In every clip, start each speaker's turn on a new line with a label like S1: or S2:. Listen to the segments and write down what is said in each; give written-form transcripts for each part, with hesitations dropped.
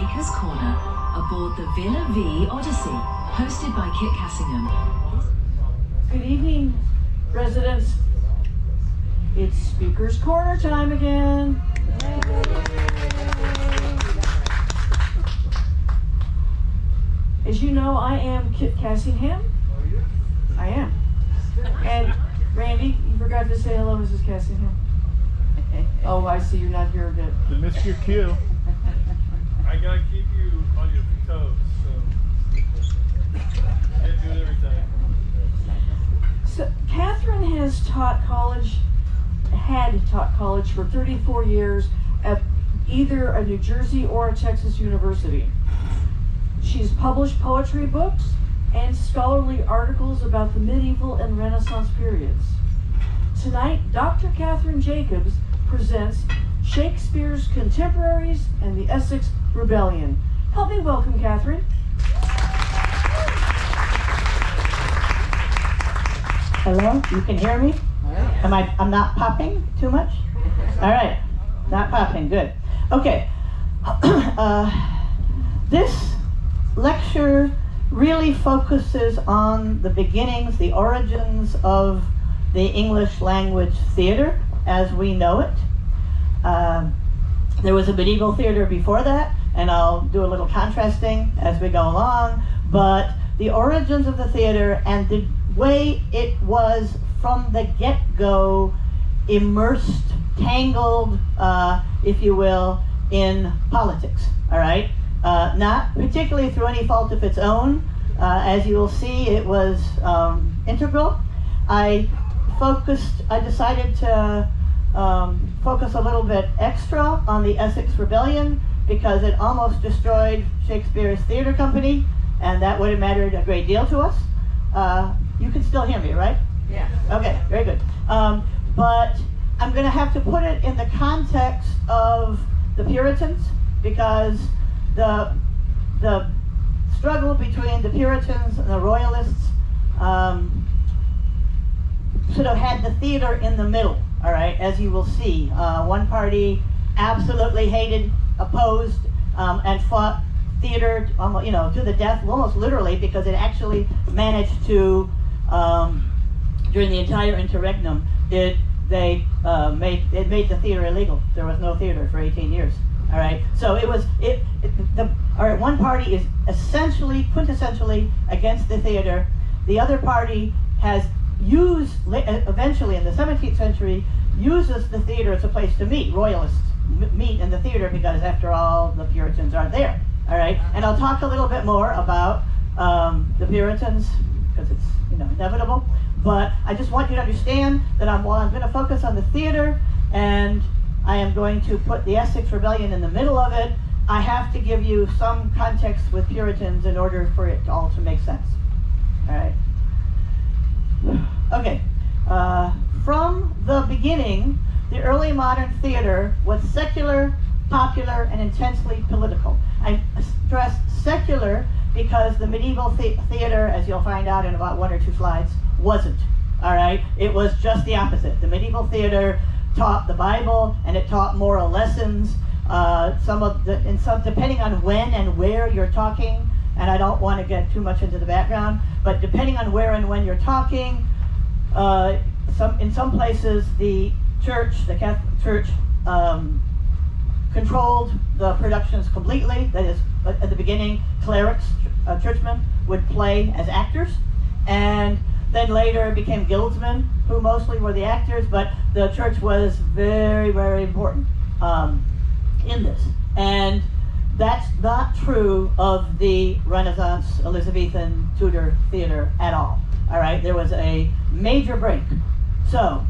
S1: Speaker's Corner aboard the Villa Vie Odyssey, hosted by Kit Cassingham.
S2: Good evening, residents. It's Speaker's Corner time again. As you know, I am Kit Cassingham. I am. And Randy, you forgot to say hello, Mrs. Cassingham. Oh, I see you're not here yet.
S3: You missed your cue.
S4: I gotta keep you on your toes, so can't do it every time.
S2: So Kathryn has had taught college for 34 years at either a New Jersey or a Texas university. She's published poetry books and scholarly articles about the medieval and Renaissance periods. Tonight, Dr. Kathryn Jacobs presents Shakespeare's Contemporaries and the Essex Rebellion. Help me welcome Kathryn.
S5: Hello, you can hear me? I'm not popping too much? All right, not popping, good. Okay, this lecture really focuses on the beginnings, the origins of the English language theater as we know it. There was a medieval theater before that, and I'll do a little contrasting as we go along, but the origins of the theater and the way it was from the get-go immersed, tangled, if you will, in politics, all right? Not particularly through any fault of its own. As you will see, it was integral. I decided to focus a little bit extra on the Essex Rebellion because it almost destroyed Shakespeare's theater company, and that would have mattered a great deal to us. You can still hear me, right?
S2: Yeah.
S5: Okay, very good. But I'm going to have to put it in the context of the Puritans because the struggle between the Puritans and the Royalists sort of had the theater in the middle, all right, as you will see. One party absolutely hated, opposed, and fought theater to the death, almost literally, because it actually managed to, during the entire interregnum, it made the theater illegal. There was no theater for 18 years. All right, so one party is essentially, quintessentially against the theater. The other party has used, eventually in the 17th century, uses the theater as a place to meet. Royalists meet in the theater because, after all, the Puritans are there. All right, and I'll talk a little bit more about the Puritans because it's inevitable. But I just want you to understand that I'm going to focus on the theater, and I am going to put the Essex Rebellion in the middle of it. I have to give you some context with Puritans in order for it all to make sense. All right. Okay. From the beginning, the early modern theater was secular, popular, and intensely political. I stress secular because the medieval theater, as you'll find out in about 1 or 2 slides, wasn't. All right. It was just the opposite. The medieval theater taught the Bible, and it taught moral lessons. Depending on when and where you're talking, and I don't want to get too much into the background, but depending on where and when you're talking, in some places the Catholic Church, controlled the productions completely. That is, at the beginning, clerics, churchmen would play as actors, and then later it became guildsmen, who mostly were the actors, but the church was very, very important in this. And that's not true of the Renaissance, Elizabethan, Tudor theater at all. All right, there was a major break. So,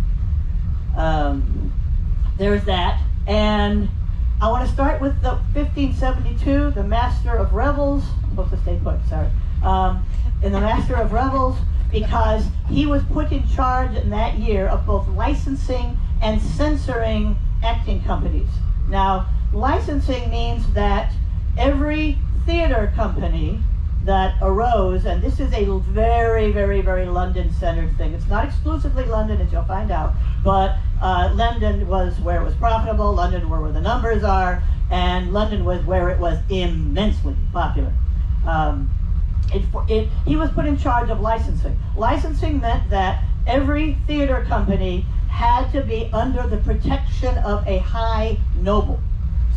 S5: there's that. And I want to start with the 1572, the Master of Revels. I'm supposed to stay put, sorry. In the Master of Revels, because he was put in charge in that year of both licensing and censoring acting companies. Now, licensing means that every theater company that arose, and this is a very, very, very London-centered thing. It's not exclusively London, as you'll find out, but London was where it was profitable. London where the numbers are. and London was where it was immensely popular. He was put in charge of licensing. Licensing meant that every theater company had to be under the protection of a high noble.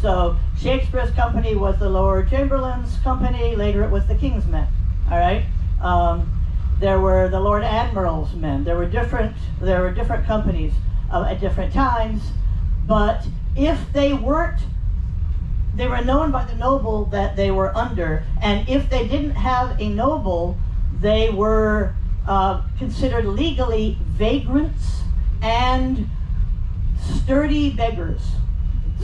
S5: So Shakespeare's company was the Lord Chamberlain's company. Later it was the King's men. All right. There were the Lord Admiral's men. There were different companies at different times. But if they were known by the noble that they were under, and if they didn't have a noble, they were considered legally vagrants and sturdy beggars.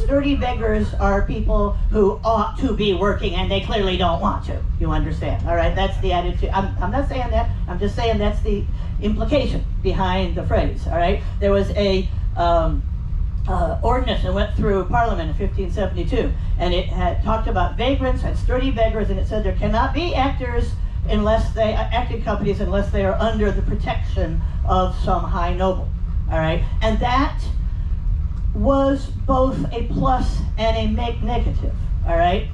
S5: Sturdy beggars are people who ought to be working and they clearly don't want to. You understand? All right, that's the attitude. I'm not saying that. I'm just saying that's the implication behind the phrase. All right, there was a ordinance that went through Parliament in 1572, and it had talked about vagrants and sturdy beggars, and it said there cannot be acting companies unless they are under the protection of some high noble. All right, and that was both a plus and a negative. All right,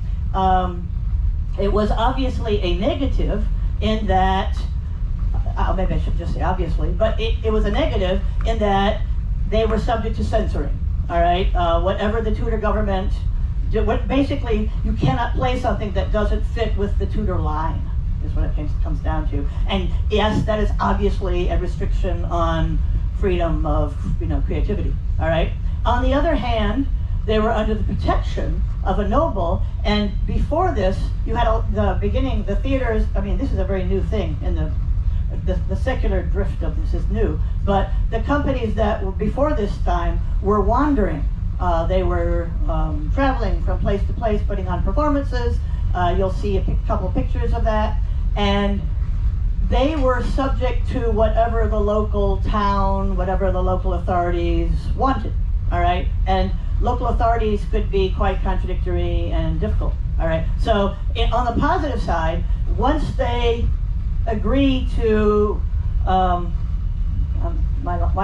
S5: it was obviously a negative in that maybe I should just say obviously, but it was a negative in that they were subject to censoring. All right, whatever the Tudor government did, basically you cannot play something that doesn't fit with the Tudor line, is what it comes down to. And yes, that is obviously a restriction on freedom of creativity. All right. On the other hand, they were under the protection of a noble, and before this, you had the theaters. I mean, this is a very new thing in the secular drift of this is new, but the companies that were before this time were wandering. They were traveling from place to place, putting on performances. You'll see a couple pictures of that, and they were subject to whatever the local town, whatever the local authorities wanted. All right, and local authorities could be quite contradictory and difficult. All right, so on the positive side, once they agree to, my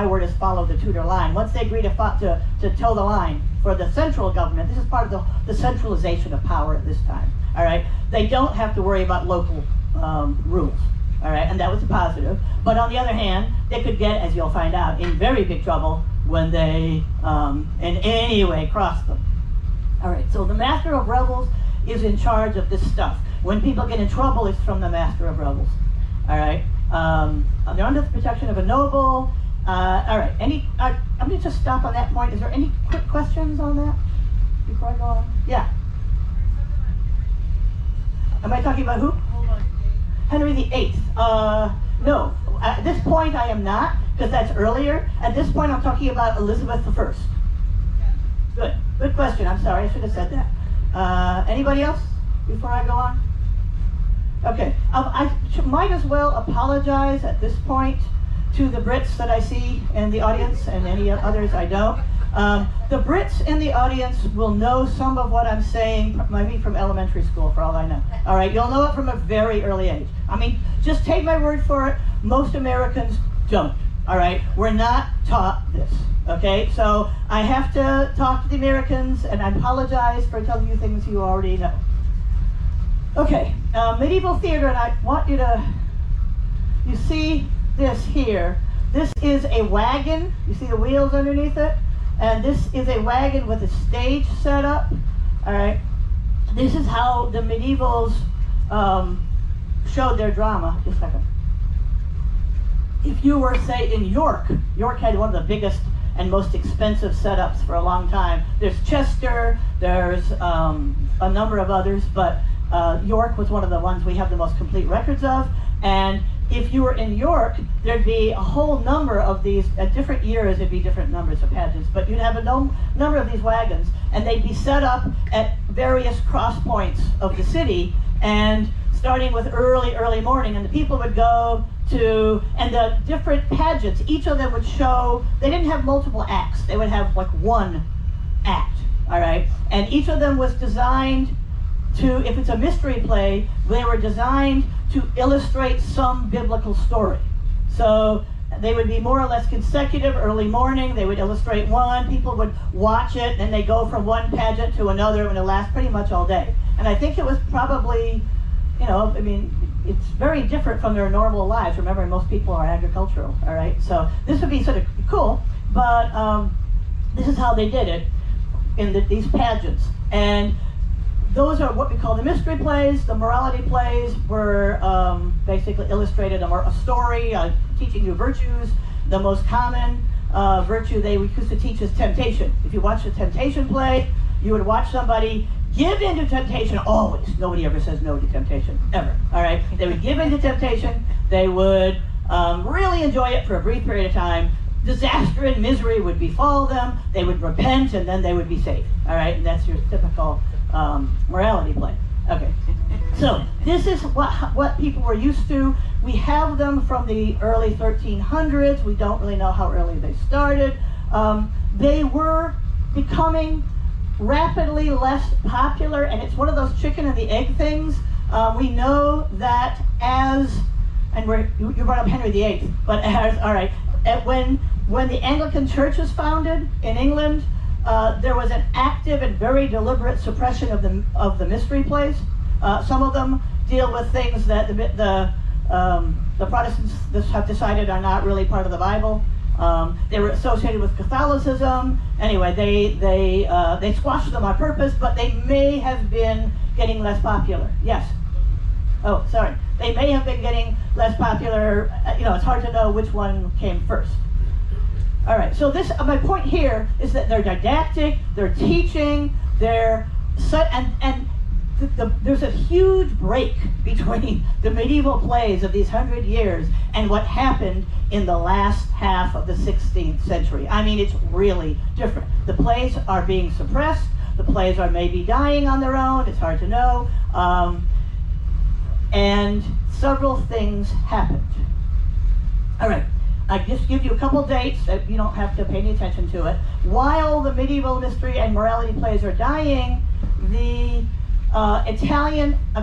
S5: word is follow the Tudor line. Once they agree to toe the line for the central government, this is part of the centralization of power at this time. All right, they don't have to worry about local rules. All right, and that was a positive. But on the other hand, they could get, as you'll find out, in very big trouble when they in any way cross them. All right, so the Master of Revels is in charge of this stuff. When people get in trouble, it's from the Master of Revels. All right, they're under the protection of a noble. All right, I'm going to just stop on that point. Is there any quick questions on that before I go on? Yeah. Am I talking about who? Henry VIII. No, at this point I am not, because that's earlier. At this point I'm talking about Elizabeth I. Good question. I'm sorry, I should have said that. Anybody else before I go on? Okay, I might as well apologize at this point to the Brits that I see in the audience and any others I don't. The Brits in the audience will know some of what I'm saying, maybe from elementary school for all I know. All right, you'll know it from a very early age. I mean, just take my word for it, most Americans don't. All right, we're not taught this. Okay, so I have to talk to the Americans, and I apologize for telling you things you already know. Okay, medieval theater, and I want you see this here. This is a wagon. You see the wheels underneath it? And this is a wagon with a stage set up. All right. This is how the medievals showed their drama. Just a second. If you were, say, in York had one of the biggest and most expensive setups for a long time. There's Chester, there's a number of others, but York was one of the ones we have the most complete records of. And if you were in York, there'd be a whole number of these, at different years there'd be different numbers of pageants, but you'd have a number of these wagons, and they'd be set up at various cross points of the city, and starting with early morning, and the people would go to, and the different pageants, each of them would show, they didn't have multiple acts, they would have like one act, all right? And each of them was designed to, if it's a mystery play, they were designed to illustrate some biblical story. So they would be more or less consecutive, early morning, they would illustrate one, people would watch it, and they go from one pageant to another, and it lasts pretty much all day. And I think it was probably, you know, I mean, it's very different from their normal lives. Remember, most people are agricultural, all right? So this would be sort of cool, but this is how they did it in these pageants. And those are what we call the mystery plays. The morality plays were basically illustrated a story, teaching you virtues. The most common virtue they used to teach is temptation. If you watch a temptation play, you would watch somebody give into temptation always. Nobody ever says no to temptation, ever, all right? They would give into temptation. They would really enjoy it for a brief period of time. Disaster and misery would befall them. They would repent, and then they would be saved, all right? And that's your typical morality play. Okay, so this is what people were used to. We have them from the early 1300s. We don't really know how early they started. They were becoming rapidly less popular, and it's one of those chicken and the egg things. We know that you brought up Henry VIII, but all right, when the Anglican Church was founded in England, there was an active and very deliberate suppression of the mystery plays. Some of them deal with things that the Protestants have decided are not really part of the Bible. They were associated with Catholicism. Anyway, they squashed them on purpose, but they may have been getting less popular. Yes. Oh, sorry. They may have been getting less popular. You know, it's hard to know which one came first. All right, so my point here is that they're didactic, they're teaching, there's a huge break between the medieval plays of these 100 years and what happened in the last half of the 16th century. I mean, it's really different. The plays are being suppressed, the plays are maybe dying on their own, it's hard to know, and several things happened. All right. I just give you a couple dates, you don't have to pay any attention to it. While the medieval mystery and morality plays are dying, a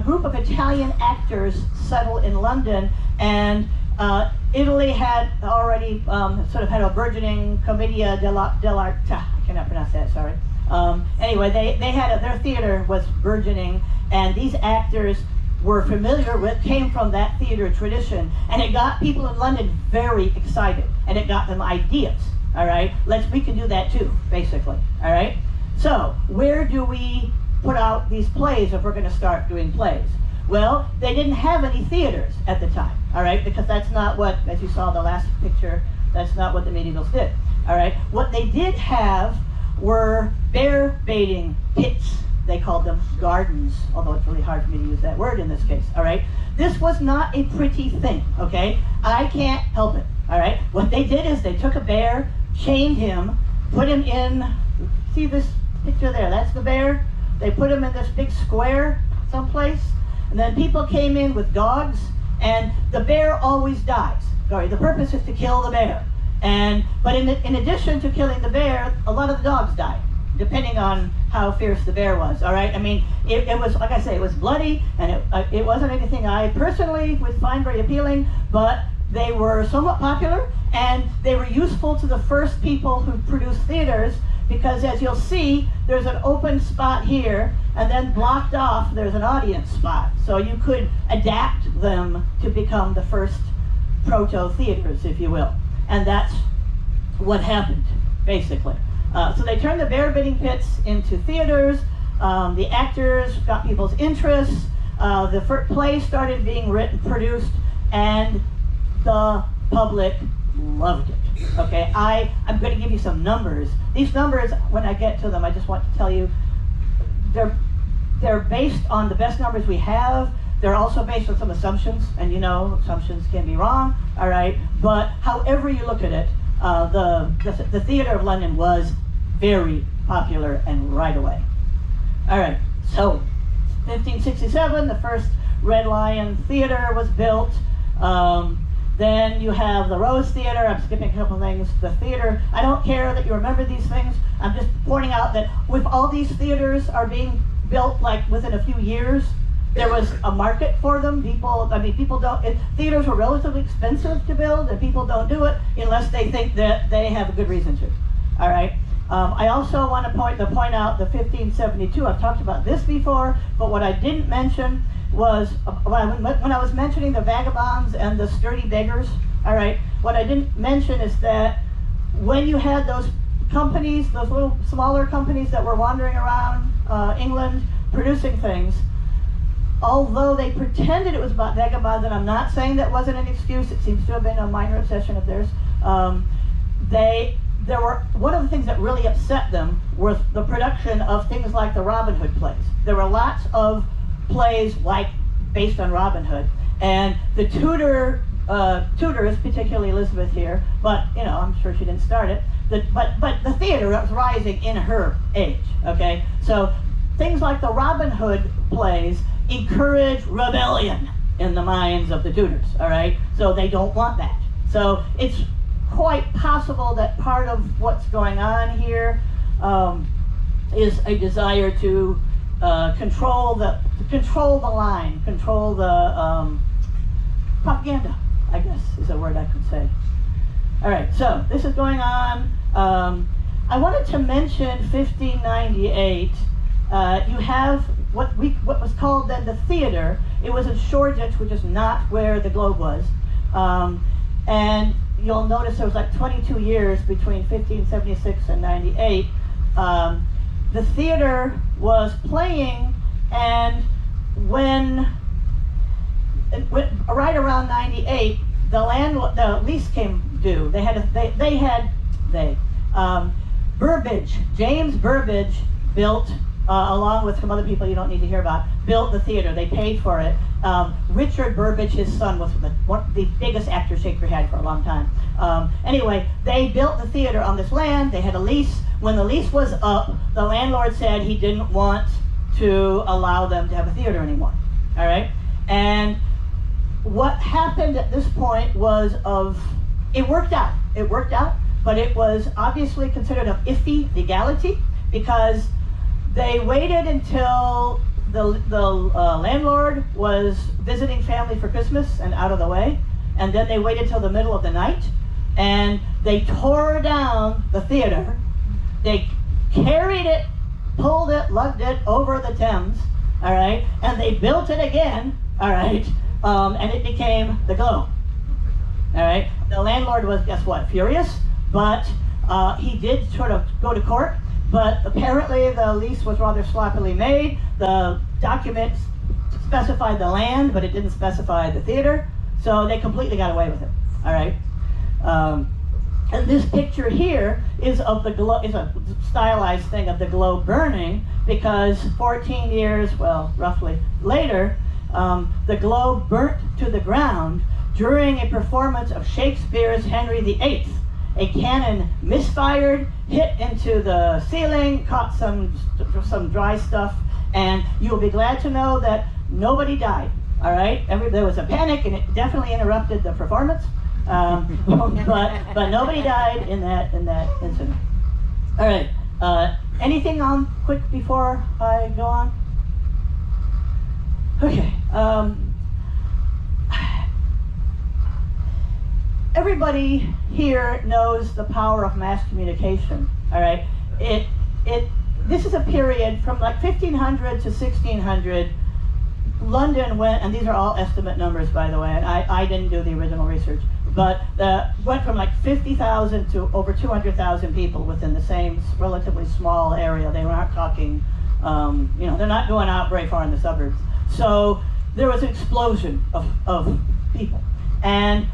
S5: group of Italian actors settle in London, and Italy had already sort of had a burgeoning commedia dell'arte. I cannot pronounce that, sorry. Anyway, their theater was burgeoning, and these actors were familiar with, came from that theater tradition, and it got people in London very excited, and it got them ideas, all right? We can do that too, basically, all right? So, where do we put out these plays if we're gonna start doing plays? Well, they didn't have any theaters at the time, all right? Because that's not what, as you saw in the last picture, that's not what the medievals did, all right? What they did have were bear baiting pits. They called them gardens, although it's really hard for me to use that word in this case, all right? This was not a pretty thing, okay? I can't help it, all right? What they did is they took a bear, chained him, put him in, see this picture there, that's the bear? They put him in this big square someplace, and then people came in with dogs, and the bear always dies. Sorry, the purpose is to kill the bear. But in addition to killing the bear, a lot of the dogs died, depending on how fierce the bear was, all right? I mean, it was, like I say, it was bloody, and it wasn't anything I personally would find very appealing, but they were somewhat popular, and they were useful to the first people who produced theaters, because as you'll see, there's an open spot here, and then blocked off, there's an audience spot. So you could adapt them to become the first proto-theaters, if you will. And that's what happened, basically. So they turned the bear baiting pits into theaters. The actors got people's interests. The first play started being written, produced, and the public loved it. Okay, I'm going to give you some numbers. These numbers, when I get to them, I just want to tell you, they're based on the best numbers we have. They're also based on some assumptions, and you know, assumptions can be wrong, all right? But however you look at it, the Theatre of London was very popular and right away. All right, so 1567, the first Red Lion Theatre was built. Then you have the Rose Theatre. I'm skipping a couple things. The theater, I don't care that you remember these things. I'm just pointing out that with all these theaters are being built like within a few years, there was a market for them. People don't, theaters were relatively expensive to build, and people don't do it unless they think that they have a good reason to. All right. I also want to point out the 1572. I've talked about this before, but what I didn't mention was, when I was mentioning the vagabonds and the sturdy beggars, all right, what I didn't mention is that when you had those companies, those little smaller companies that were wandering around England producing things, although they pretended it was about vagabonds, and I'm not saying that wasn't an excuse, it seems to have been a minor obsession of theirs, one of the things that really upset them was the production of things like the Robin Hood plays. There were lots of plays based on Robin Hood, and the Tudors, particularly Elizabeth here, but I'm sure she didn't start it, but the theater was rising in her age, okay? So things like the Robin Hood plays encourage rebellion in the minds of the Tudors, all right? So they don't want that. So it's quite possible that part of what's going on here is a desire to control the line, control the propaganda, I guess is a word I could say. All right, so this is going on. I wanted to mention 1598. You have what was called then the theater. It was in Shoreditch, which is not where the Globe was, and you'll notice there was like 22 years between 1576 and 98. The theater was playing, and when right around 98, the lease came due. Burbage, James Burbage built, along with some other people you don't need to hear about, built the theater. They paid for it. Richard Burbage, his son, was the biggest actor Shakespeare had for a long time. Anyway, they built the theater on this land. They had a lease. When the lease was up, the landlord said he didn't want to allow them to have a theater anymore. All right? And what happened at this point was it worked out. It worked out, but it was obviously considered of iffy legality because they waited until the landlord was visiting family for Christmas and out of the way, and then they waited till the middle of the night, and they tore down the theater. They carried it, pulled it, lugged it over the Thames, all right, and they built it again, all right, and it became the Globe, all right. The landlord was, guess what, furious, but he did sort of go to court. But apparently the lease was rather sloppily made. The documents specified the land, but it didn't specify the theater. So they completely got away with it. All right. And this picture here is of the Globe. Is a stylized thing of the Globe burning because 14 years, well, roughly later, the Globe burnt to the ground during a performance of Shakespeare's Henry VIII. A cannon misfired, hit into the ceiling, caught some dry stuff, and you will be glad to know that nobody died. All right, there was a panic, and it definitely interrupted the performance, but nobody died in that incident. All right, anything on quick before I go on? Okay. Everybody here knows the power of mass communication, all right? This is a period from like 1500 to 1600. London went, and these are all estimate numbers, by the way, and I didn't do the original research, but went from like 50,000 to over 200,000 people within the same relatively small area. They weren't talking, they're not going out very far in the suburbs. So there was an explosion of people. And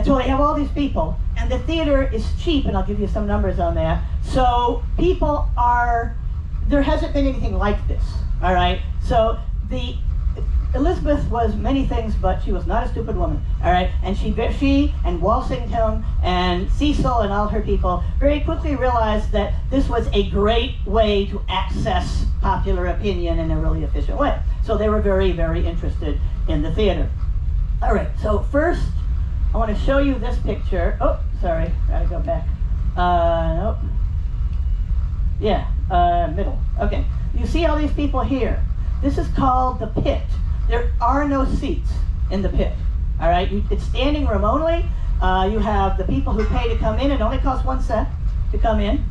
S5: so they have all these people, and the theater is cheap, and I'll give you some numbers on that. So there hasn't been anything like this, all right? So Elizabeth was many things, but she was not a stupid woman, all right? And she and Walsingham and Cecil and all her people very quickly realized that this was a great way to access popular opinion in a really efficient way. So they were very, very interested in the theater. All right, so first, I want to show you this picture. Oh, sorry, gotta go back. Nope. Yeah, middle. Okay, You see all these people here. This is called the pit. There are no seats in the pit. All right, it's standing room only. You have the people who pay to come in. It only costs 1 cent to come in.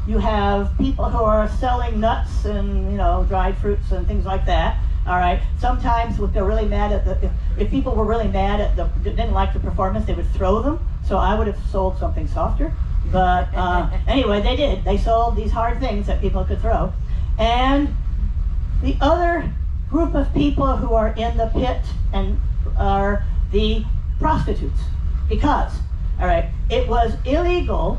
S5: You have people who are selling nuts and dried fruits and things like that. All right. Sometimes if they're really mad at if people were really mad at didn't like the performance, they would throw them. So I would have sold something softer. But anyway, they did. They sold these hard things that people could throw. And the other group of people who are in the pit and are the prostitutes, because, all right, it was illegal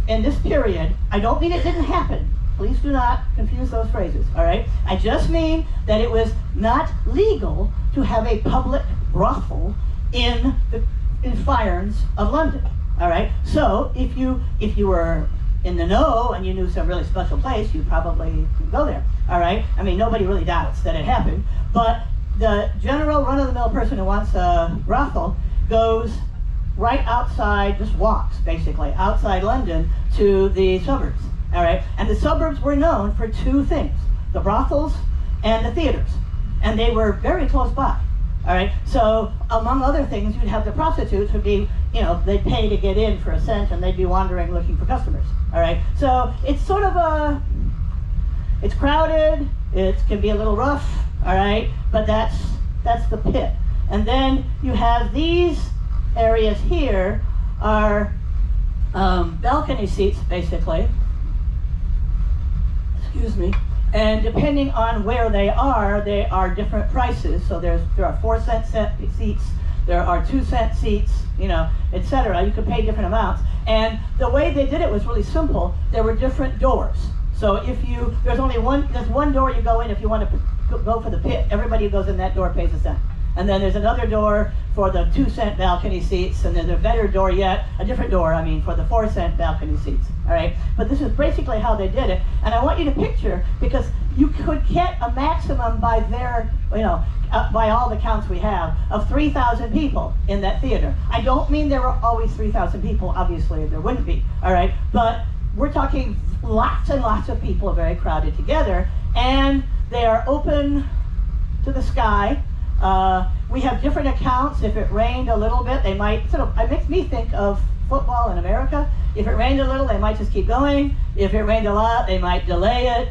S5: in this period. I don't mean it didn't happen. Please do not confuse those phrases, all right? I just mean that it was not legal to have a public brothel in the environs of London, all right? So if you were in the know and you knew some really special place, you probably could go there, all right? I mean, nobody really doubts that it happened, but the general run-of-the-mill person who wants a brothel goes right outside, just walks basically outside London to the suburbs, all right? And the suburbs were known for two things, the brothels and the theaters, and they were very close by, all right? So among other things, you'd have the prostitutes who'd be, they'd pay to get in for a cent and they'd be wandering looking for customers, all right? So it's sort of it's crowded, it can be a little rough, all right? But that's the pit. And then you have these areas here are balcony seats, basically. Excuse me. And depending on where they are different prices. So there are 4 cent seats, there are 2 cent seats, etc. You could pay different amounts. And the way they did it was really simple. There were different doors. So there's one door you go in if you want to go for the pit. Everybody who goes in that door pays a cent. And then there's another door for the 2 cent balcony seats, and there's a better door yet, a different door, for the 4 cent balcony seats, all right? But this is basically how they did it, and I want you to picture, because you could get a maximum by by all the counts we have, of 3,000 people in that theater. I don't mean there were always 3,000 people, obviously there wouldn't be, all right? But we're talking lots and lots of people very crowded together, and they are open to the sky. We have different accounts. If it rained a little bit, they might it makes me think of football in America. If it rained a little, they might just keep going. If it rained a lot, they might delay it.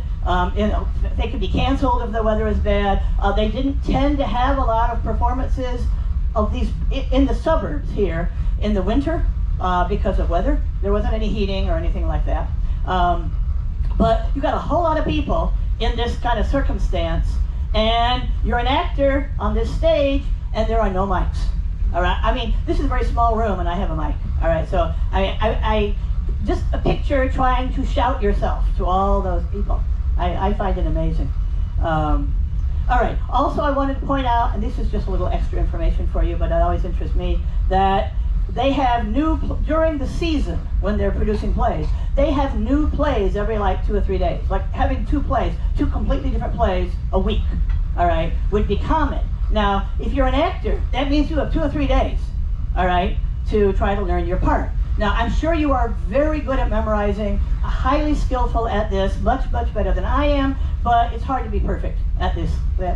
S5: They could be canceled if the weather is bad. They didn't tend to have a lot of performances of these in the suburbs here in the winter because of weather. There wasn't any heating or anything like that. But you got a whole lot of people in this kind of circumstance, and you're an actor on this stage, and there are no mics. All right. This is a very small room, and I have a mic. All right. So I just a picture trying to shout yourself to all those people. I find it amazing. All right. Also, I wanted to point out, and this is just a little extra information for you, but it always interests me, that they have during the season when they're producing plays, they have new plays every 2 or 3 days. Like having 2 completely different plays a week, all right, would be common. Now, if you're an actor, that means you have 2 or 3 days, all right, to try to learn your part. Now, I'm sure you are very good at memorizing, highly skillful at this, much, much better than I am, but it's hard to be perfect at this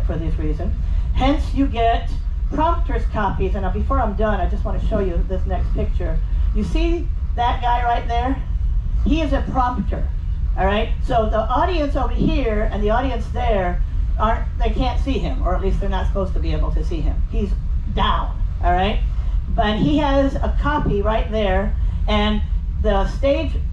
S5: for this reason. Hence, you get prompter's copies, and before I'm done, I just want to show you this next picture. You see that guy right there? He is a prompter, all right? So the audience over here and the audience there, they can't see him, or at least they're not supposed to be able to see him. He's down, all right? But he has a copy right there, and the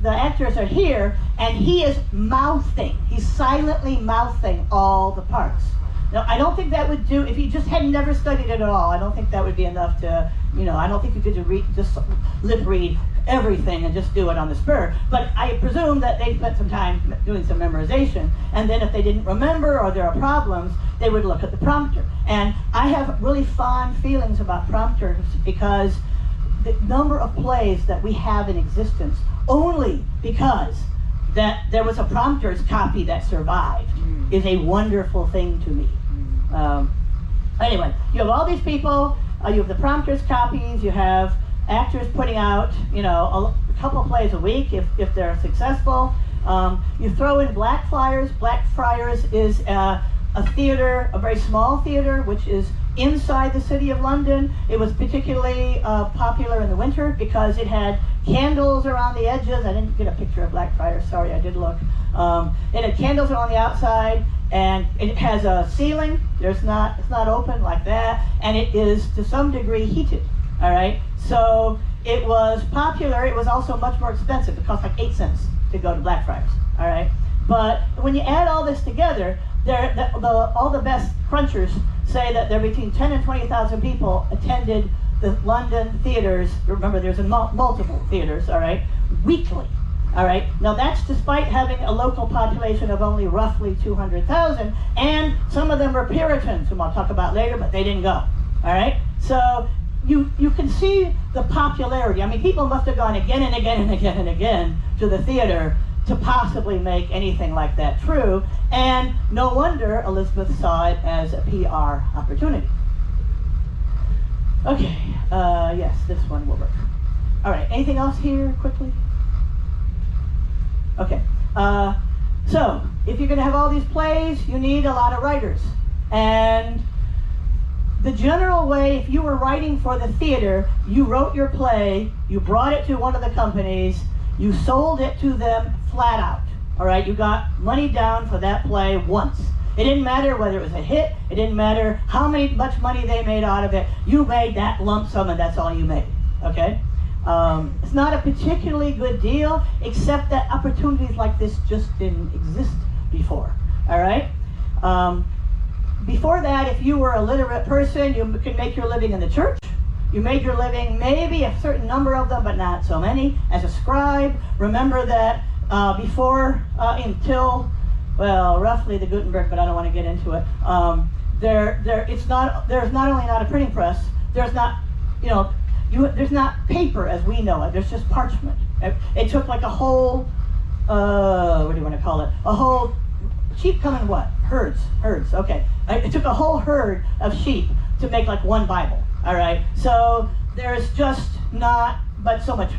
S5: actors are here, and he is mouthing. He's silently mouthing all the parts. Now, I don't think that would do, if you just had never studied it at all, I don't think that would be enough to, I don't think you could just lip read everything and just do it on the spur. But I presume that they spent some time doing some memorization, and then if they didn't remember or there are problems, they would look at the prompter. And I have really fond feelings about prompters because the number of plays that we have in existence only because that there was a prompter's copy that survived is a wonderful thing to me. Anyway, you have all these people, you have the prompter's copies, you have actors putting out, a couple plays a week if they're successful. You throw in Blackfriars. Blackfriars is a theater, a very small theater, which is inside the city of London. It was particularly popular in the winter because it had candles around the edges. I didn't get a picture of Blackfriars, sorry, I did look. It had candles around the outside, and it has a ceiling. It's not open like that, and it is to some degree heated. All right, so it was popular. It was also much more expensive. It cost like 8 cents to go to Blackfriars. All right, but when you add all this together, all the best crunchers say that there between 10 and 20,000 people attended the London theaters. Remember, there's multiple theaters. All right, weekly. All right, now that's despite having a local population of only roughly 200,000, and some of them were Puritans, whom I'll talk about later, but they didn't go. All right, so you can see the popularity. I mean, people must have gone again and again and again and again to the theater to possibly make anything like that true, and no wonder Elizabeth saw it as a PR opportunity. Okay, yes, this one will work. All right, anything else here quickly? Okay, so if you're going to have all these plays, you need a lot of writers. And the general way, if you were writing for the theater, you wrote your play, you brought it to one of the companies, you sold it to them flat out. All right, you got money down for that play once. It didn't matter whether it was a hit, it didn't matter how much money they made out of it, you made that lump sum and that's all you made, okay? It's not a particularly good deal, except that opportunities like this just didn't exist before, all right? Before that, if you were a literate person, you could make your living in the church. You made your living, maybe a certain number of them, but not so many, as a scribe. Remember that until, well, roughly the Gutenberg, but I don't want to get into it. There's not only not a printing press, there's not, there's not paper as we know it. There's just parchment. It took like a whole, what do you want to call it? A whole sheep come in what? Herds. Okay. It took a whole herd of sheep to make like one Bible. All right. So there's just not, but so much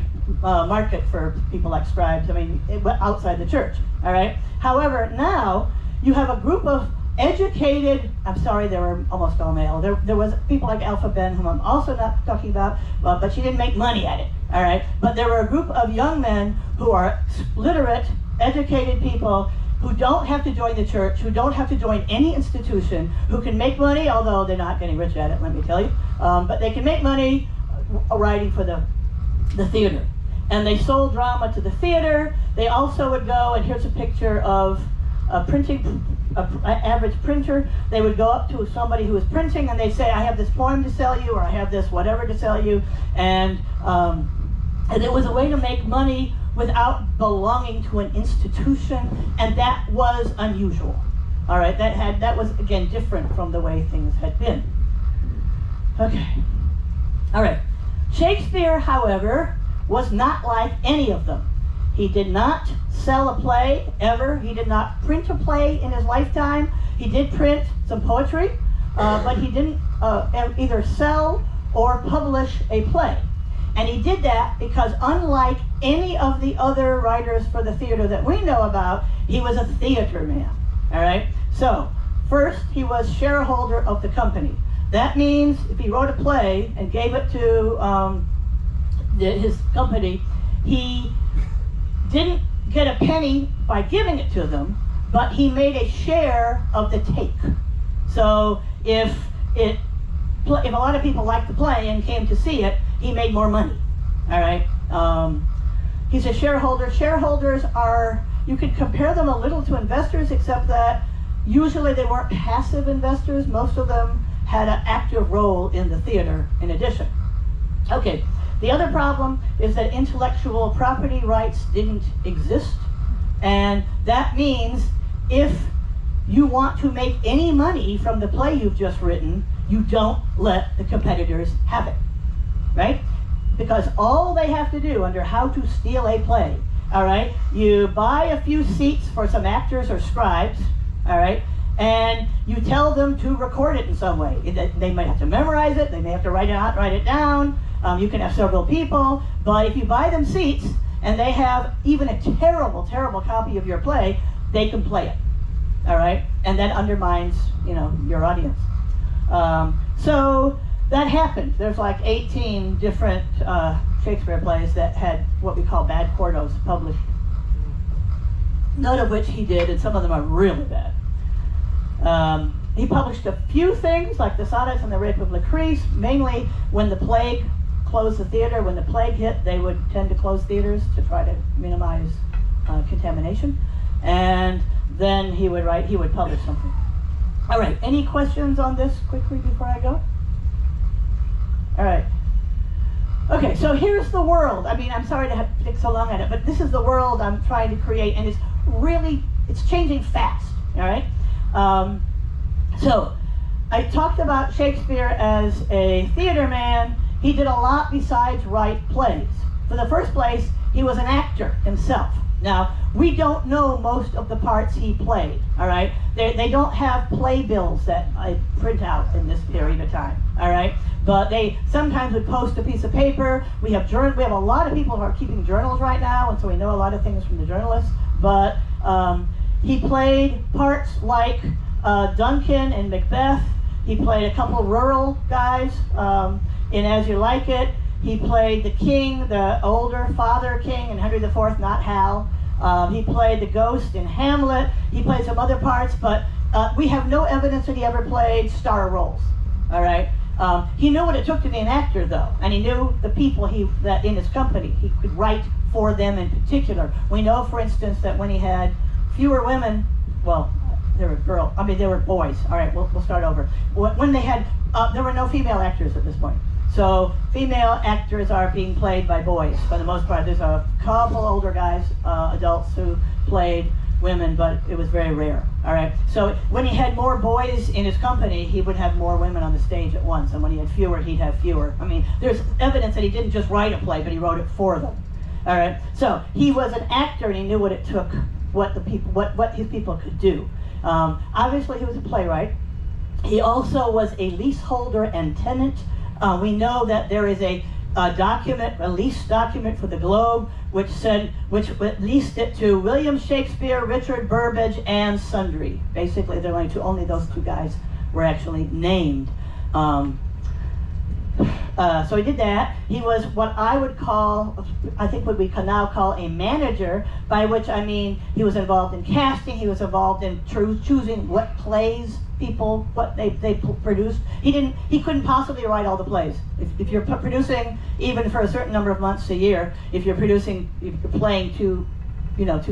S5: market for people like scribes. I mean, outside the church. All right. However, now you have a group of educated, I'm sorry, they were almost all male. There was people like Alpha Ben, whom I'm also not talking about, but she didn't make money at it, all right? But there were a group of young men who are literate, educated people who don't have to join the church, who don't have to join any institution, who can make money, although they're not getting rich at it, let me tell you, but they can make money writing for the theater. And they sold drama to the theater. They also would go, and here's a picture of an average printer. They would go up to somebody who was printing and they'd say, I have this poem to sell you, or I have this whatever to sell you. And it was a way to make money without belonging to an institution, and that was unusual. All right, that was, again, different from the way things had been. Okay, all right. Shakespeare, however, was not like any of them. He did not sell a play, ever. He did not print a play in his lifetime. He did print some poetry, but he didn't either sell or publish a play. And he did that because, unlike any of the other writers for the theater that we know about, he was a theater man, all right? So, first, he was shareholder of the company. That means if he wrote a play and gave it to his company, he didn't get a penny by giving it to them, but he made a share of the take. So if a lot of people liked the play and came to see it, he made more money. All right. He's a shareholder. Shareholders are, you could compare them a little to investors, except that usually they weren't passive investors. Most of them had an active role in the theater in addition. Okay. The other problem is that intellectual property rights didn't exist, and that means if you want to make any money from the play you've just written, you don't let the competitors have it, right? Because all they have to do under How to Steal a Play, all right, you buy a few seats for some actors or scribes, all right, and you tell them to record it in some way. They might have to memorize it, they may have to write it down. You can have several people, but if you buy them seats, and they have even a terrible, terrible copy of your play, they can play it. All right, and that undermines, your audience. So that happened. There's like 18 different Shakespeare plays that had what we call bad quartos published. None of which he did, and some of them are really bad. He published a few things, like the Sonnets and the Rape of Lucrece, mainly when the plague closed the theater. When the plague hit, they would tend to close theaters to try to minimize contamination. And then he would publish something. All right, any questions on this quickly before I go? All right. Okay, so here's the world. I mean, I'm sorry to have to take so long at it, but this is the world I'm trying to create, and it's changing fast, all right? So I talked about Shakespeare as a theater man. He did a lot besides write plays. For the first place, he was an actor himself. Now, we don't know most of the parts he played, all right? They don't have playbills that I print out in this period of time, all right? But they sometimes would post a piece of paper. We have a lot of people who are keeping journals right now, and so we know a lot of things from the journalists. But he played parts like Duncan in Macbeth. He played a couple rural guys in As You Like It. He played the king, the older father king in Henry IV, not Hal. He played the ghost in Hamlet. He played some other parts, but we have no evidence that he ever played star roles, all right? He knew what it took to be an actor, though, and he knew the people that in his company. He could write for them in particular. We know, for instance, that when he had fewer women, well, they were boys. All right, we'll start over. When they had, there were no female actors at this point. So female actors are being played by boys for the most part. There's a couple older guys, adults, who played women, but it was very rare. All right. So when he had more boys in his company, he would have more women on the stage at once, and when he had fewer, he'd have fewer. I mean, there's evidence that he didn't just write a play, but he wrote it for them. All right. So he was an actor, and he knew what it took, what his people could do. Obviously, he was a playwright. He also was a leaseholder and tenant. We know that there is a lease document for the Globe, which leased it to William Shakespeare, Richard Burbage, and Sundry. Basically, only those two guys were actually named. So he did that. He was what I would call, I think what we can now call a manager, by which I mean he was involved in casting, he was involved in choosing what plays what they produced. He couldn't possibly write all the plays. If you're producing, even for a certain number of months a year, if you're playing two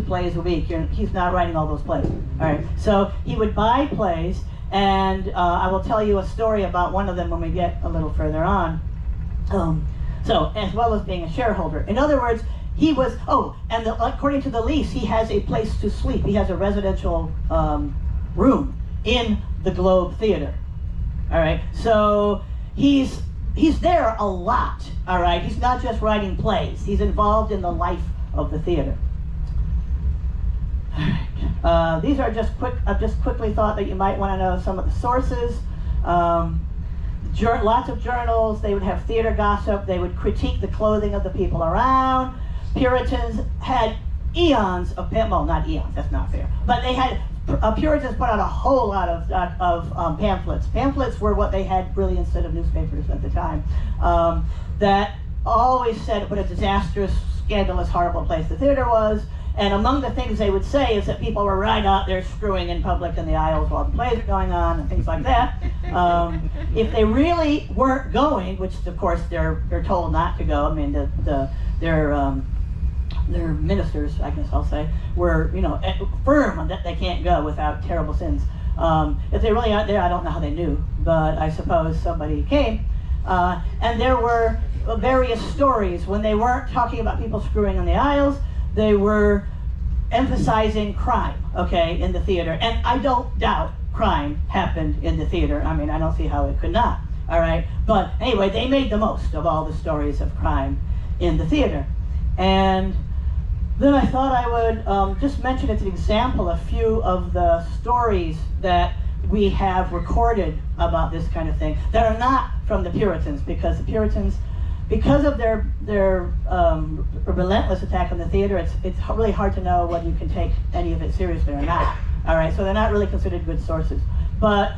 S5: plays a week, he's not writing all those plays. All right, so he would buy plays, and I will tell you a story about one of them when we get a little further on. So, as well as being a shareholder. In other words, he was, according to the lease, he has a place to sleep. He has a residential room in the Globe Theater. All right, so he's there a lot. All right, he's not just writing plays. He's involved in the life of the theater. All right, these are just quick. I've just quickly thought that you might want to know some of the sources. Lots of journals. They would have theater gossip. They would critique the clothing of the people around. Puritans had eons of not eons. That's not fair. But they had. Puritans put out a whole lot of pamphlets. Pamphlets were what they had really instead of newspapers at the time. That always said what a disastrous, scandalous, horrible place the theater was. And among the things they would say is that people were right out there screwing in public in the aisles while the plays are going on and things like that. If they really weren't going, which of course they're told not to go. I mean, their ministers, I guess I'll say, were firm on that they can't go without terrible sins. If they really aren't there, I don't know how they knew, but I suppose somebody came. And there were various stories when they weren't talking about people screwing in the aisles. They were emphasizing crime, in the theater. And I don't doubt crime happened in the theater. I mean, I don't see how it could not, all right? But anyway, they made the most of all the stories of crime in the theater. And then I thought I would just mention as an example a few of the stories that we have recorded about this kind of thing that are not from the Puritans, because the Puritans because of their relentless attack on the theater, it's really hard to know whether you can take any of it seriously or not. All right, so they're not really considered good sources. But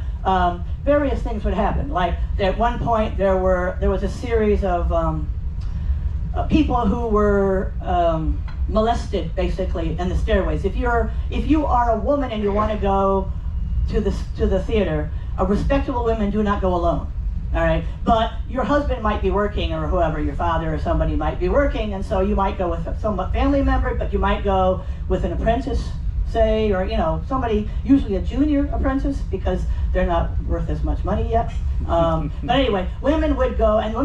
S5: various things would happen. Like at one point, there was a series of people who were molested, basically, in the stairways. If you are a woman and you want to go to the theater, respectable women do not go alone. All right, but your husband might be working, or whoever, your father or somebody might be working, and so you might go with some family member, but you might go with an apprentice, say, or somebody, usually a junior apprentice, because they're not worth as much money yet. But anyway, women would go, and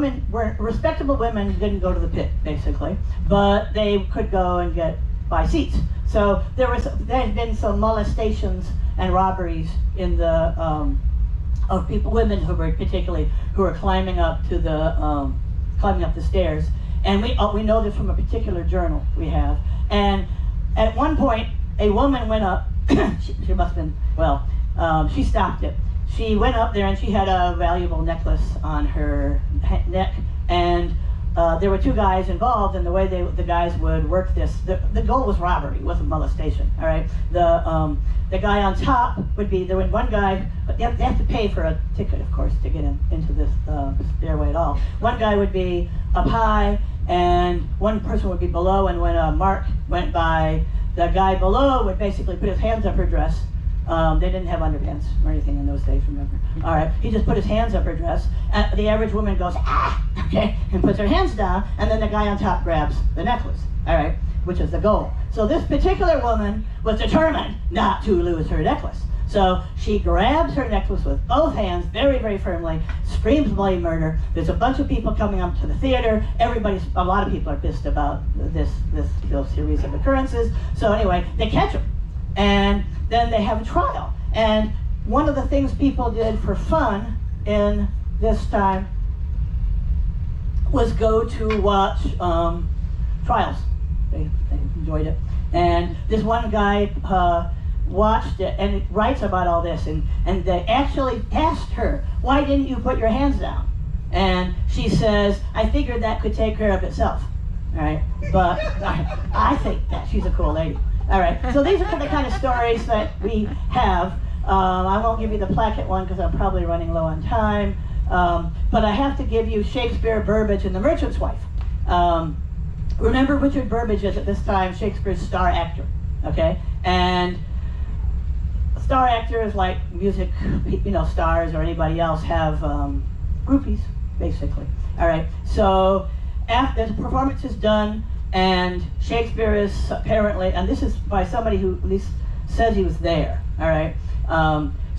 S5: respectable women didn't go to the pit, basically, but they could go and buy seats. So there had been some molestations and robberies in the of women who were climbing up the stairs, and we know this from a particular journal we have. And at one point, a woman went up. she must have been she stopped it. She went up there and she had a valuable necklace on her neck, and there were two guys involved, and the way the guys would work this, the goal was robbery, it wasn't molestation. All right, the guy on top would be there. One guy, but they have to pay for a ticket, of course, to get into this stairway at all. One guy would be up high, and one person would be below. And when a mark went by, the guy below would basically put his hands up her dress. They didn't have underpants or anything in those days, remember? All right, he just put his hands up her dress. The average woman goes, ah, okay, and puts her hands down, and then the guy on top grabs the necklace, all right, which is the goal. So this particular woman was determined not to lose her necklace. So she grabs her necklace with both hands, very, very firmly, screams bloody murder. There's a bunch of people coming up to the theater. A lot of people are pissed about this series of occurrences. So anyway, they catch her, and then they have a trial. And one of the things people did for fun in this time was go to watch trials. They enjoyed it. And this one guy watched it and writes about all this, and they actually asked her, why didn't you put your hands down? And she says, I figured that could take care of itself. All right, but I think that she's a cool lady. All right, so these are the kind of stories that we have. I won't give you the placket one because I'm probably running low on time, but I have to give you Shakespeare, Burbage, and the Merchant's Wife. Remember, Richard Burbage is at this time Shakespeare's star actor, okay? And star actors, like music, stars or anybody else, have groupies, basically. All right, so after the performance is done, and Shakespeare is apparently, and this is by somebody who at least says he was there, all right?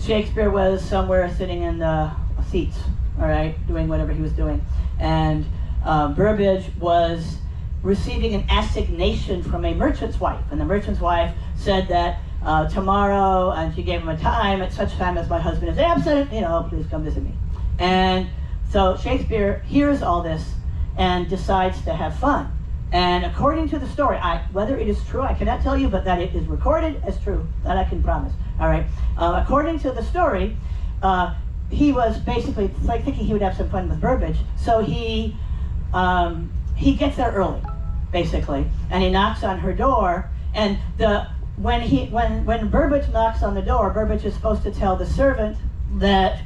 S5: Shakespeare was somewhere sitting in the seats, all right, doing whatever he was doing. And Burbage was receiving an assignation from a merchant's wife. And the merchant's wife said that tomorrow, and she gave him a time, at such time as my husband is absent, please come visit me. And so Shakespeare hears all this and decides to have fun. And according to the story, whether it is true, I cannot tell you, but that it is recorded as true, that I can promise. All right. According to the story, he was basically thinking he would have some fun with Burbage, so he gets there early, basically, and he knocks on her door. And when Burbage knocks on the door, Burbage is supposed to tell the servant that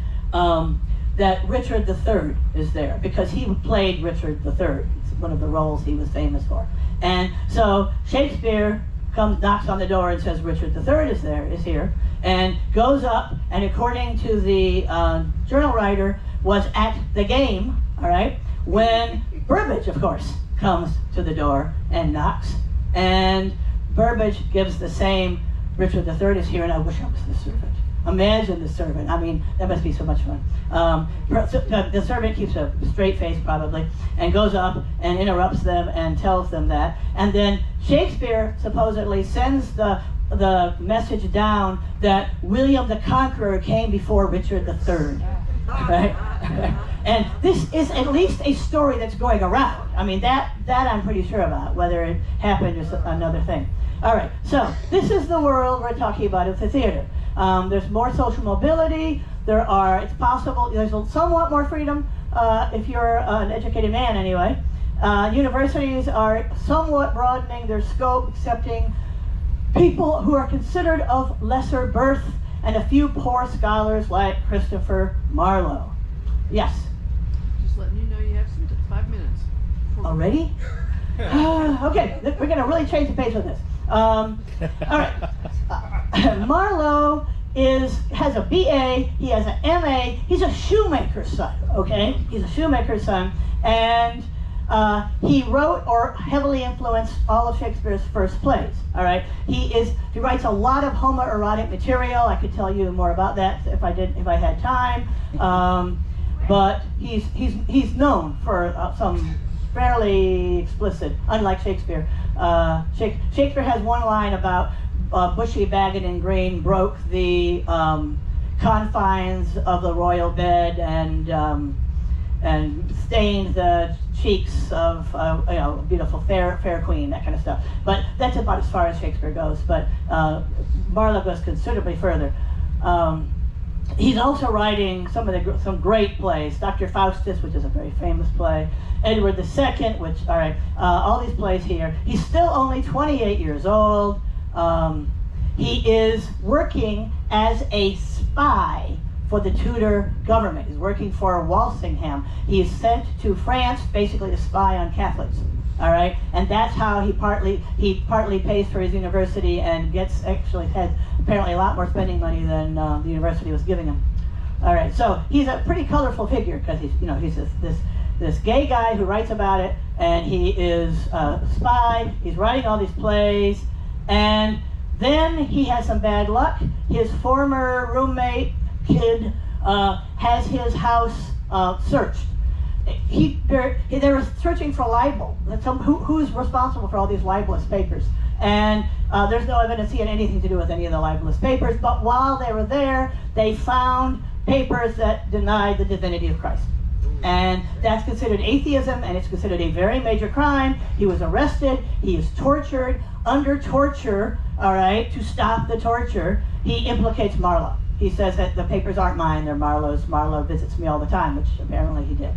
S5: Richard III is there, because he played Richard III. One of the roles he was famous for. And so Shakespeare knocks on the door and says Richard III is here, and goes up, and according to the journal writer, was at the game, all right, when Burbage, of course, comes to the door and knocks, and Burbage gives the same, Richard III is here, and I wish I was the servant. Imagine the servant. I mean, that must be so much fun. The servant keeps a straight face, probably, and goes up and interrupts them and tells them that. And then Shakespeare supposedly sends the message down that William the Conqueror came before Richard III. Right? And this is at least a story that's going around. I mean, that I'm pretty sure about. Whether it happened is another thing. All right, so this is the world we're talking about at the theater. There's more social mobility. it's possible, there's somewhat more freedom if you're an educated man anyway. Universities are somewhat broadening their scope, accepting people who are considered of lesser birth, and a few poor scholars like Christopher Marlowe. Yes?
S3: Just letting you know you have 5 minutes.
S5: Already? Okay, we're going to really change the pace with this. All right. Marlowe has a BA, he has an MA, he's a shoemaker's son, okay? He's a shoemaker's son, and he wrote or heavily influenced all of Shakespeare's first plays, all right? He writes a lot of homoerotic material. I could tell you more about that if I had time. But he's known for some fairly explicit, unlike Shakespeare. Shakespeare has one line about Bushy, Bagot, and Green broke the confines of the royal bed and stained the cheeks of beautiful fair queen, that kind of stuff. But that's about as far as Shakespeare goes. But Marlowe goes considerably further. He's also writing some great plays. Dr. Faustus, which is a very famous play. Edward II, which, all right, all these plays here. He's still only 28 years old. He is working as a spy for the Tudor government. He's working for Walsingham. He is sent to France basically to spy on Catholics. All right, and that's how he partly pays for his university and has apparently a lot more spending money than the university was giving him. All right, so he's a pretty colorful figure because he's this gay guy who writes about it, and he is a spy. He's writing all these plays, and then he has some bad luck. His former roommate kid has his house searched. They were searching for libel. Who's responsible for all these libelous papers? And there's no evidence he had anything to do with any of the libelous papers. But while they were there, they found papers that denied the divinity of Christ. And that's considered atheism, and it's considered a very major crime. He was arrested. He is tortured. Under torture, all right, to stop the torture, he implicates Marlowe. He says that the papers aren't mine, they're Marlowe's. Marlowe visits me all the time, which apparently he did.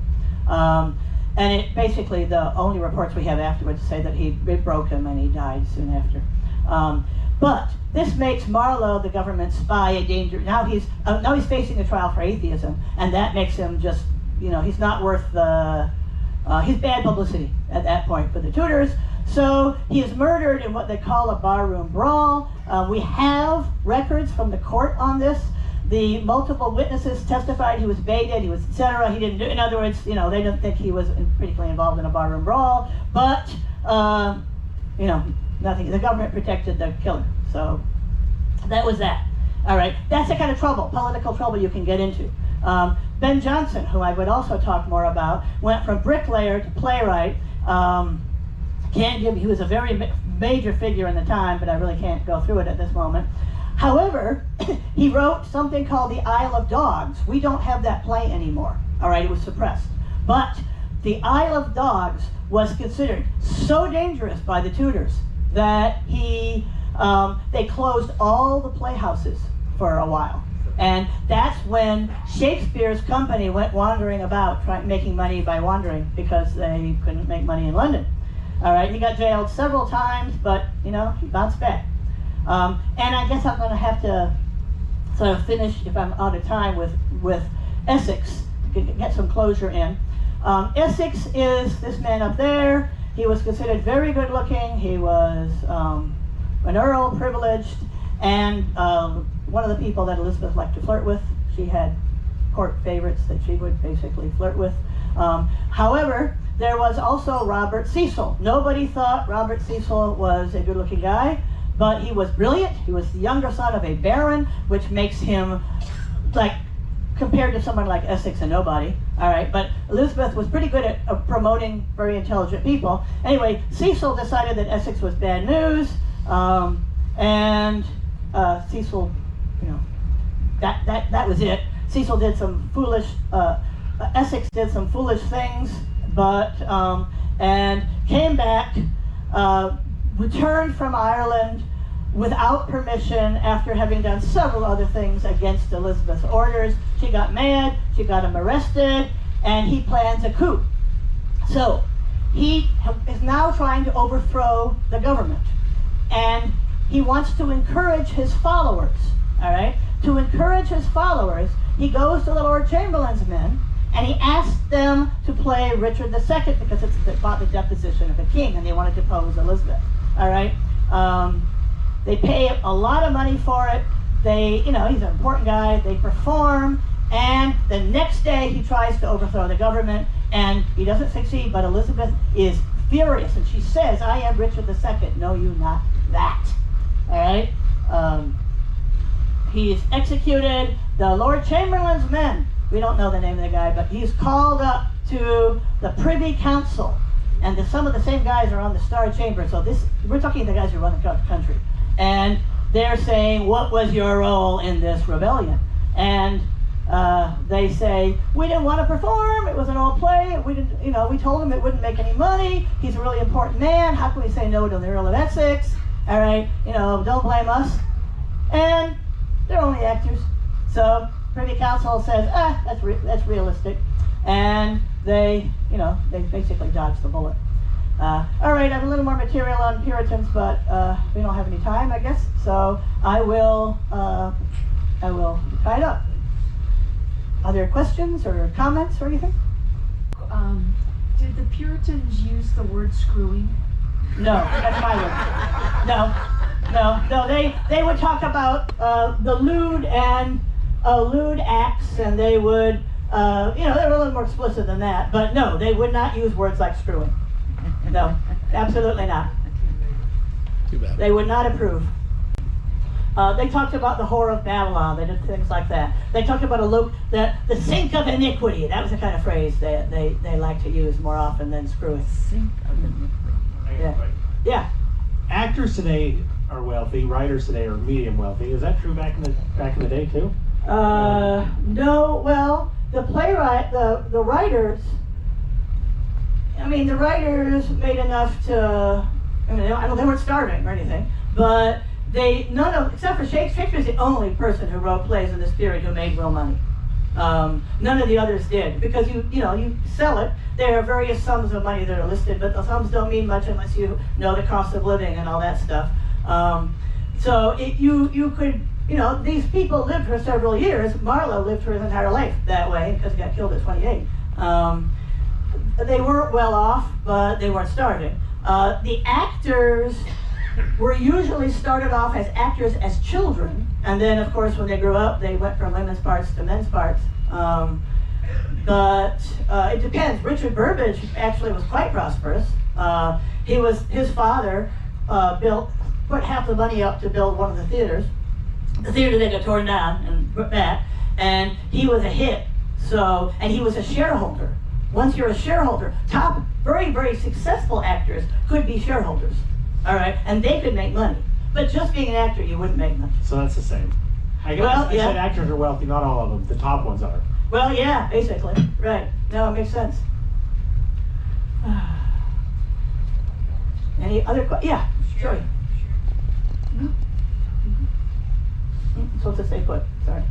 S5: And it basically, the only reports we have afterwards say that it broke him and he died soon after. But this makes Marlowe, the government spy, a danger. Now he's facing a trial for atheism, and that makes him just, he's not worth he's bad publicity at that point for the Tudors. So he is murdered in what they call a barroom brawl. We have records from the court on this. The multiple witnesses testified he was baited, he was etc. He didn't do. In other words, they didn't think he was particularly involved in a barroom brawl. But nothing. The government protected the killer. So that was that. All right. That's the kind of political trouble you can get into. Ben Jonson, who I would also talk more about, went from bricklayer to playwright. He was a very major figure in the time, but I really can't go through it at this moment. However, he wrote something called The Isle of Dogs. We don't have that play anymore. All right, it was suppressed. But The Isle of Dogs was considered so dangerous by the Tudors that they closed all the playhouses for a while. And that's when Shakespeare's company went wandering about, making money by wandering, because they couldn't make money in London. All right, he got jailed several times, but he bounced back. And I guess I'm going to have to sort of finish, if I'm out of time, with Essex, to get some closure in. Essex is this man up there. He was considered very good looking. He was an earl, privileged, and one of the people that Elizabeth liked to flirt with. She had court favorites that she would basically flirt with. However, there was also Robert Cecil. Nobody thought Robert Cecil was a good-looking guy, but he was brilliant. He was the younger son of a baron, which makes him, compared to someone like Essex, a nobody. All right, but Elizabeth was pretty good at promoting very intelligent people. Anyway, Cecil decided that Essex was bad news, and Cecil, that was it. Cecil did some foolish, Essex did some foolish things, but, and came back, returned from Ireland, without permission after having done several other things against Elizabeth's orders. She got mad, she got him arrested, and he plans a coup. So he is now trying to overthrow the government, and he wants to encourage his followers, all right? To encourage his followers, he goes to the Lord Chamberlain's men, and he asks them to play Richard II because it's about the deposition of a king, and they want to depose Elizabeth, all right? They pay a lot of money for it. He's an important guy. They perform, and the next day he tries to overthrow the government, and he doesn't succeed, but Elizabeth is furious, and she says, "I am Richard II. No, you not that." All right? He's executed. The Lord Chamberlain's men, we don't know the name of the guy, but he's called up to the Privy Council, and some of the same guys are on the Star Chamber, so we're talking the guys who run the country. And they're saying, "What was your role in this rebellion?" And they say, "We didn't want to perform. It was an old play. We didn't, we told him it wouldn't make any money. He's a really important man. How can we say no to the Earl of Essex? All right, don't blame us." And they're only actors. So Privy Council says, that's realistic. And they basically dodge the bullet. All right, I have a little more material on Puritans, but we don't have any time, I guess. So I will tie it up. Are there questions or comments or anything?
S6: Did the Puritans use the word screwing?
S5: No, that's my word. No. They would talk about the lewd and lewd acts, and they would, they were a little more explicit than that. But no, they would not use words like screwing. No, absolutely not.
S7: Too bad.
S5: They would not approve. They talked about the whore of Babylon. They did things like that. They talked about the sink of iniquity. That was the kind of phrase they like to use more often than screwing.
S6: Sink of iniquity.
S5: Yeah.
S8: Actors today are wealthy. Writers today are medium wealthy. Is that true back in the day too?
S5: No. Well, the playwright, the writers. I mean, the writers made enough to. I mean, they weren't starving or anything, but except for Shakespeare. Shakespeare's the only person who wrote plays in this period who made real money. None of the others did, because you sell it. There are various sums of money that are listed, but the sums don't mean much unless you know the cost of living and all that stuff. So you could, these people lived for several years. Marlowe lived for his entire life that way because he got killed at 28. They weren't well off, but they weren't starving. The actors were usually started off as actors as children, and then of course when they grew up they went from women's parts to men's parts. But it depends. Richard Burbage actually was quite prosperous. His father put half the money up to build one of the theaters. The theater that got torn down and put back, and he was a hit. So, and he was a shareholder. Once you're a shareholder, top very, very successful actors could be shareholders. All right, and they could make money. But just being an actor, you wouldn't make much.
S8: So that's the same. I said actors are wealthy, not all of them. The top ones are.
S5: Well, yeah, basically. Right. No, it makes sense. Any other questions? Yeah, sure. Supposed to stay put. Sorry.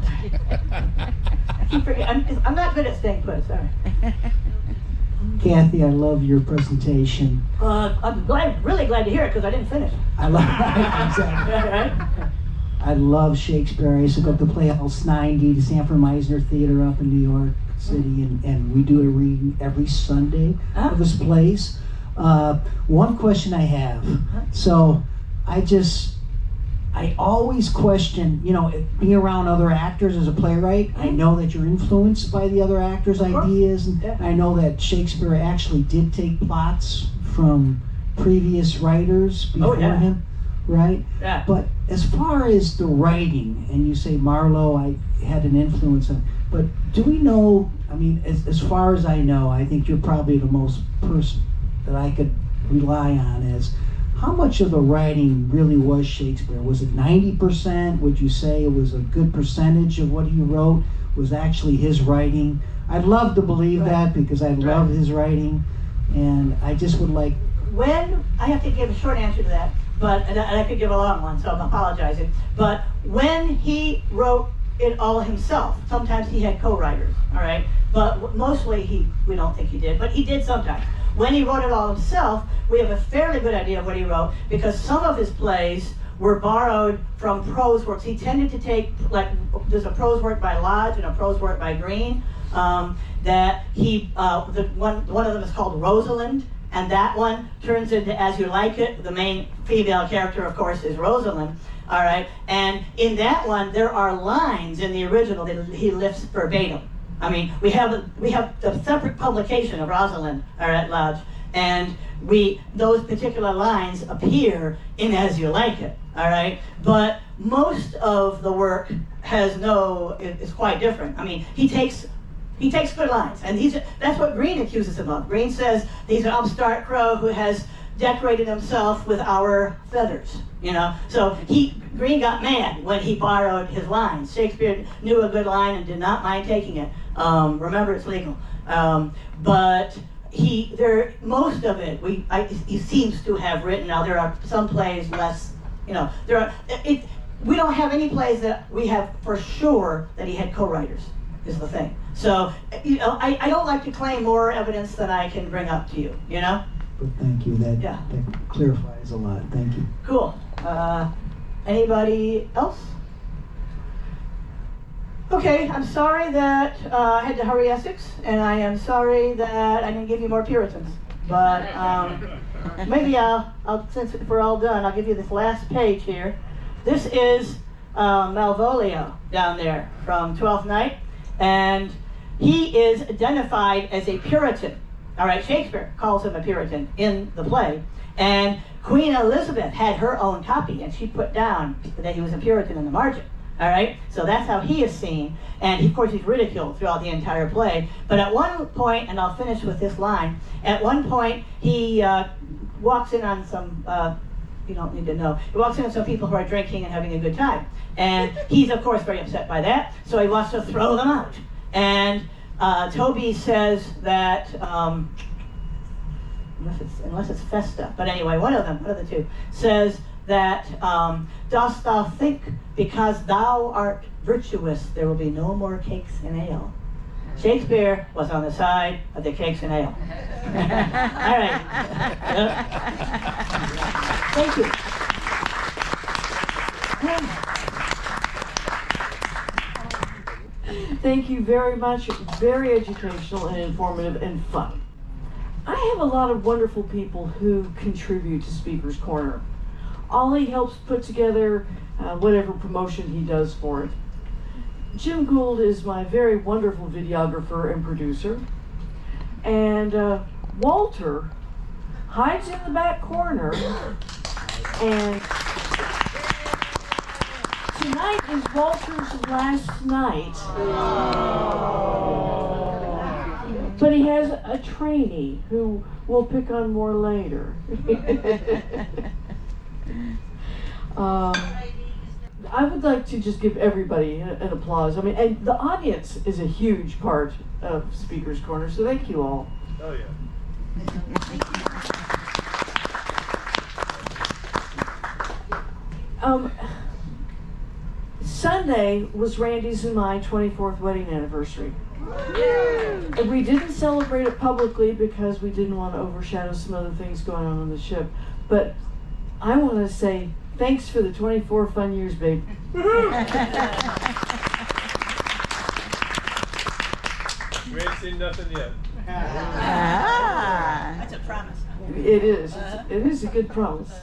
S5: I keep forgetting. I'm not good at staying put. Sorry.
S9: Kathy, I love your presentation.
S5: I'm really glad to hear it because I didn't finish.
S9: Exactly. I love Shakespeare. I used to go up to Playhouse 90, the Sanford Meisner Theater up in New York City, and we do a reading every Sunday of his plays. One question I have. So I always question, being around other actors as a playwright, I know that you're influenced by the other actors' ideas, and I know that Shakespeare actually did take plots from previous writers before him, right?
S5: Yeah.
S9: But as far as the writing, and you say Marlowe had an influence on, but do we know, as far as I know, I think you're probably the most person that I could rely on as, how much of the writing really was Shakespeare? Was it 90%? Would you say it was a good percentage of what he wrote was actually his writing? I'd love to believe that because I love his writing, and I just would like...
S5: I have to give a short answer to that. but and I could give a long one, so I'm apologizing. But when he wrote it all himself, sometimes he had co-writers, all right? But mostly we don't think he did, but he did sometimes. When he wrote it all himself, we have a fairly good idea of what he wrote, because some of his plays were borrowed from prose works. He tended to take, like, there's a prose work by Lodge and a prose work by Green, that he, one of them is called Rosalind, and that one turns into As You Like It. The main female character, of course, is Rosalind, all right? And in that one, there are lines in the original that he lifts verbatim. I mean, we have the separate publication of Rosalind, all right, Lodge, and those particular lines appear in As You Like It, all right? But most of the work is quite different. I mean, he takes good lines, and that's what Green accuses him of. Green says he's an upstart crow who has decorated himself with our feathers, you know? So Green got mad when he borrowed his lines. Shakespeare knew a good line and did not mind taking it. Remember, it's legal. But most of it, he seems to have written. Now, there are some plays less, you know, we don't have any plays that we have for sure that he had co-writers, is the thing. So, you know, I don't like to claim more evidence than I can bring up to you, you know?
S9: But thank you, that
S5: Yeah.
S9: clarifies a lot, thank you.
S5: Cool. Anybody else? Okay, I'm sorry that I had to hurry Essex, and I am sorry that I didn't give you more Puritans. But maybe since we're all done, I'll give you this last page here. This is Malvolio down there from Twelfth Night, and he is identified as a Puritan. All right, Shakespeare calls him a Puritan in the play, and Queen Elizabeth had her own copy, and she put down that he was a Puritan in the margin. All right, so that's how he is seen, and of course he's ridiculed throughout the entire play. But at one point, and I'll finish with this line, at one point he walks in on some, you don't need to know, he walks in on some people who are drinking and having a good time. And he's of course very upset by that, so he wants to throw them out. And Toby says that, unless it's Festa, but anyway, one of the two, says that, dost thou think because thou art virtuous there will be no more cakes and ale? Shakespeare was on the side of the cakes and ale. All right. Thank you.
S2: Thank you very much. Very educational and informative and fun. I have a lot of wonderful people who contribute to Speaker's Corner. Ollie helps put together whatever promotion he does for it. Jim Gould is my very wonderful videographer and producer. And Walter hides in the back corner, and tonight is Walter's last night. But he has a trainee who we'll pick on more later. I would like to just give everybody an applause. I mean, and the audience is a huge part of Speaker's Corner, so thank you all.
S4: Oh yeah.
S2: Sunday was Randy's and my 24th wedding anniversary. And we didn't celebrate it publicly because we didn't want to overshadow some other things going on the ship. But I want to say thanks for the 24 fun years, babe.
S4: We ain't seen nothing yet.
S5: That's a promise.
S2: It is. It is a good promise.